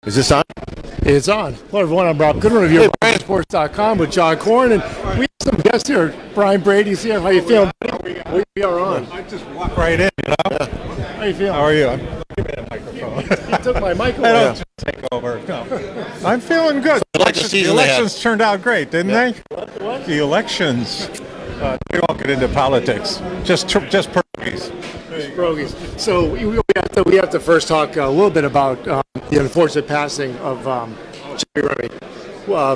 Is this on? It's on. Hello, everyone. I'm Rob Goodwin of YourSports.com with John Corn, and we have some guests here. Brian Brady's here. How you feeling, buddy? We are on. I just walk right in, you know? How you feeling? How are you? Give me that microphone. You took my mic I away. don't take over. No. I'm feeling good. The elections turned out great, didn't they? What? The elections. We won't get into politics. Just pierogies. Brogies. So we have to first talk a little bit about the unfortunate passing of Jerry Remy.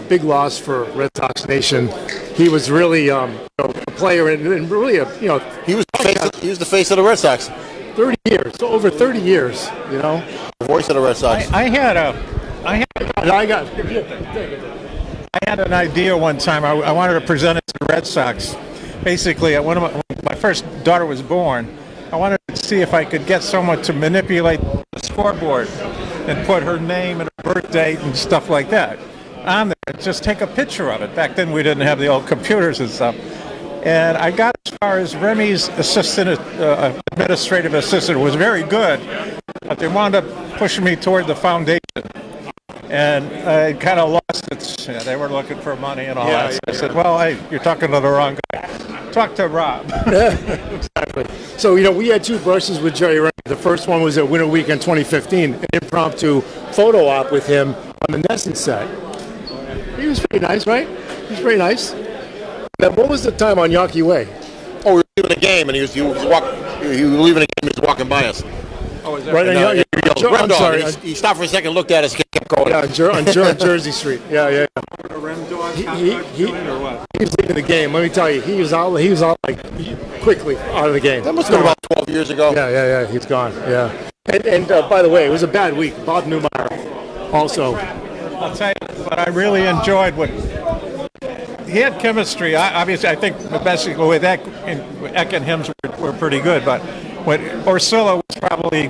Big loss for Red Sox Nation. He was really a player and really He was the face of the Red Sox. 30 years, so over 30 years, The voice of the Red Sox. I had an idea one time. I wanted to present it to the Red Sox. Basically, when my first daughter was born, I wanted to see if I could get someone to manipulate the scoreboard and put her name and her birth date and stuff like that on there. Just take a picture of it. Back then, we didn't have the old computers and stuff. And I got as far as Remy's administrative assistant was very good, but they wound up pushing me toward the foundation. And I kind of lost it. Yeah, they were looking for money and all that. So I said, well, hey, you're talking to the wrong guy. Talk to Rob. Exactly. So, we had two brushes with Jerry Remy. The first one was at Winter Weekend 2015, an impromptu photo op with him on the NESN set. He was pretty nice, right? He was pretty nice. Now, what was the time on Yawkey Way? Oh, we were leaving the game, and he was leaving the game. He was walking by us. Oh, is that Right on Yawkey. Red I'm Dog, sorry. and he stopped for a second, looked at us, kept going. Yeah, on Jersey Street. Yeah. a Rem dog He- or what? He was leaving the game. Let me tell you, he was out like quickly out of the game. That must have been about 12 years ago. Yeah. He's gone. Yeah. And by the way, it was a bad week. Bob Newmeyer also. I'll tell you, but I really enjoyed what he had chemistry. Obviously, I think basically with Eck and him were pretty good, but when Orsillo was probably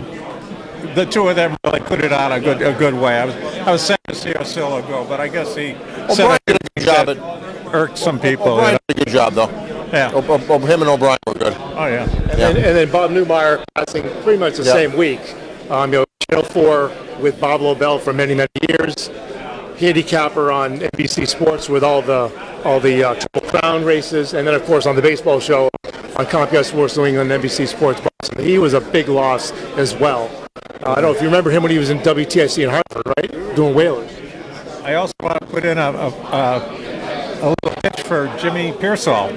the two of them really put it on a good way. I was sad to see Orsillo go, but I guess he O'Brien did a good job. Irked some people. O'Brien did a good job, though. Yeah. Him and O'Brien were good. Oh yeah. And then Bob Newmeyer passing pretty much the same week. Channel 4 with Bob Lobel for many years. Handicapper on NBC Sports with all the Triple Crown races, and then of course on the baseball show on Comcast Sports New England, NBC Sports Boston. He was a big loss as well. I don't know if you remember him when he was in WTIC in Hartford, right? Doing Whalers. I also want to put in a little pitch for Jimmy Pearsall.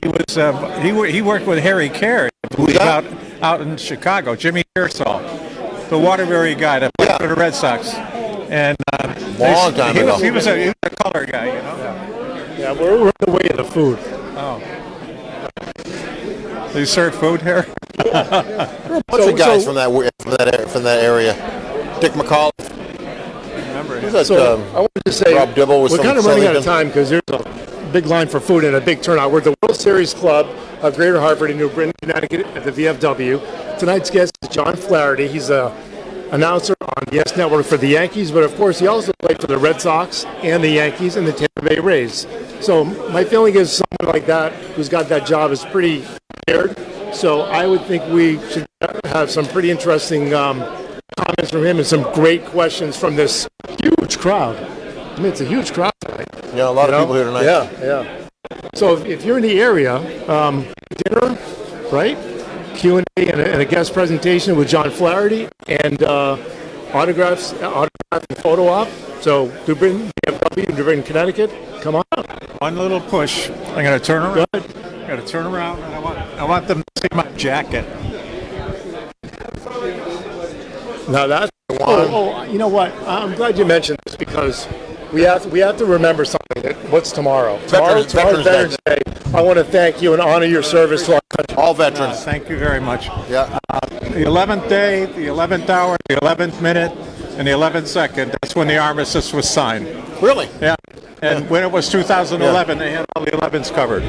He worked with Harry Caray, who's out in Chicago. Jimmy Pearsall, the Waterbury guy that played for the Red Sox. And Long time ago. He was a color guy, Yeah, we're on the way of the food. Oh. They serve food here? A bunch of guys from that area. Dick McCall. Remember him. I wanted to say Rob Dibble was we're from kind of running out of Southington. time because there's a big line for food and a big turnout. We're at the World Series Club of Greater Hartford in New Britain, Connecticut at the VFW. Tonight's guest is John Flaherty. He's a announcer on the S Network for the Yankees, but of course he also played for the Red Sox and the Yankees and the Tampa Bay Rays. So my feeling is someone like that who's got that job is pretty prepared. So I would think we should have some pretty interesting comments from him and some great questions from this huge crowd. I mean, it's a huge crowd tonight. Yeah, a lot of people here tonight. Yeah. So if you're in the area, dinner, right? Q&A and a guest presentation with John Flaherty and autograph and photo op. So New Britain, VFW, New Britain, Connecticut, come on up. One little push. I'm going to turn around. I'm going to turn around, and I want them to see my jacket. Now that's you know what? I'm glad you mentioned this because we have to remember something. What's tomorrow? Tomorrow's Veterans Day. I want to thank you and honor your service to our country. All veterans. Thank you very much. Yeah. The 11th day, the 11th hour, the 11th minute, and the 11th second, that's when the armistice was signed. Really? Yeah. And when it was 2011, they had all the 11s covered.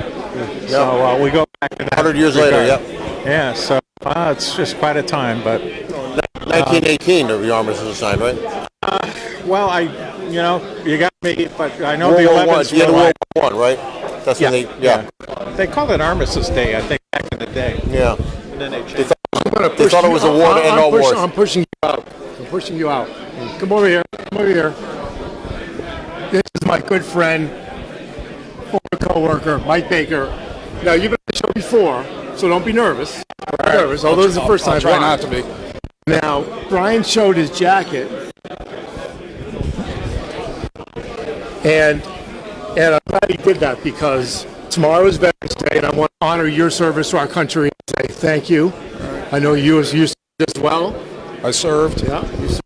So we go back to that. 100 years later, regard. yep. Yeah, so it's just quite a time, but 1918, the armistice was signed, right? well, you got me, but I know World the War 11s One. You had were World like, War One, right? That's when they, They called it Armistice Day, I think, back in the day. yeah. And then they changed. They thought it was a war to end all wars. I'm pushing you out. Come over here. Come over here. This is my good friend, former coworker, Mike Baker. Now, you've been on the show before, so don't be nervous. Although this is the first time. I'll try not to be. Now, Brian showed his jacket, and I'm glad he did that because tomorrow is Veterans Day, and I want to honor your service to our country and say thank you. I know you served as well. I served. Yeah, you served.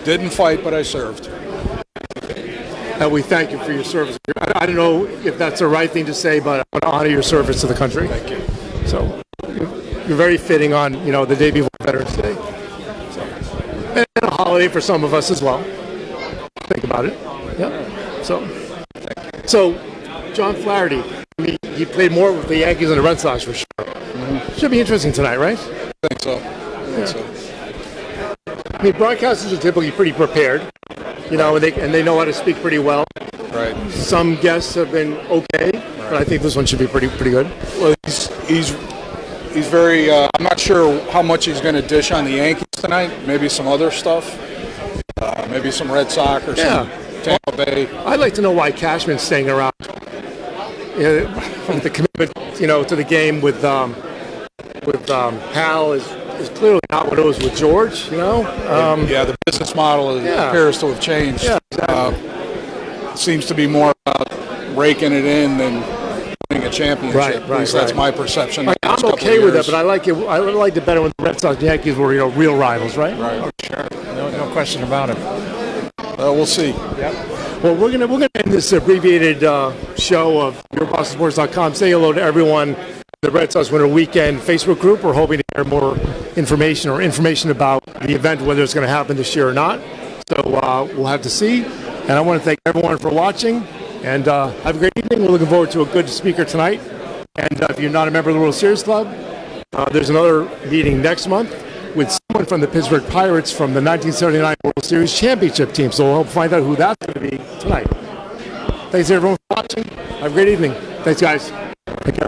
Didn't fight, but I served. And we thank you for your service. I don't know if that's the right thing to say, but I want to honor your service to the country. Thank you. So you're very fitting on, the day before Veterans Day. So, and a holiday for some of us as well. Think about it. Yeah. So John Flaherty, he played more with the Yankees than the Red Sox for sure. Mm-hmm. Should be interesting tonight, right? I think so. Broadcasters are typically pretty prepared, and they know how to speak pretty well. Right. Some guests have been okay, but I think this one should be pretty good. Well, he's very. I'm not sure how much he's going to dish on the Yankees tonight. Maybe some other stuff. Maybe some Red Sox or some Tampa Bay. I'd like to know why Cashman's staying around. The commitment, to the game with Hal is clearly not what it was with George. The business model appears to have changed. Yeah, exactly. Seems to be more about raking it in than winning a championship. Right, At least that's my perception. I'm okay with that, but I liked it better when the Red Sox and Yankees were real rivals, right? Right. Oh, sure. No question about it. We'll see. Yep. Well, we're gonna end this abbreviated show of YourBostonSports.com. Say hello to everyone. The Red Sox Winter Weekend Facebook group. We're hoping to hear more information about the event, whether it's going to happen this year or not. So we'll have to see. And I want to thank everyone for watching. And have a great evening. We're looking forward to a good speaker tonight. And if you're not a member of the World Series Club, there's another meeting next month with someone from the Pittsburgh Pirates from the 1979 World Series Championship team. So we'll find out who that's going to be tonight. Thanks everyone for watching. Have a great evening. Thanks, guys. Take care.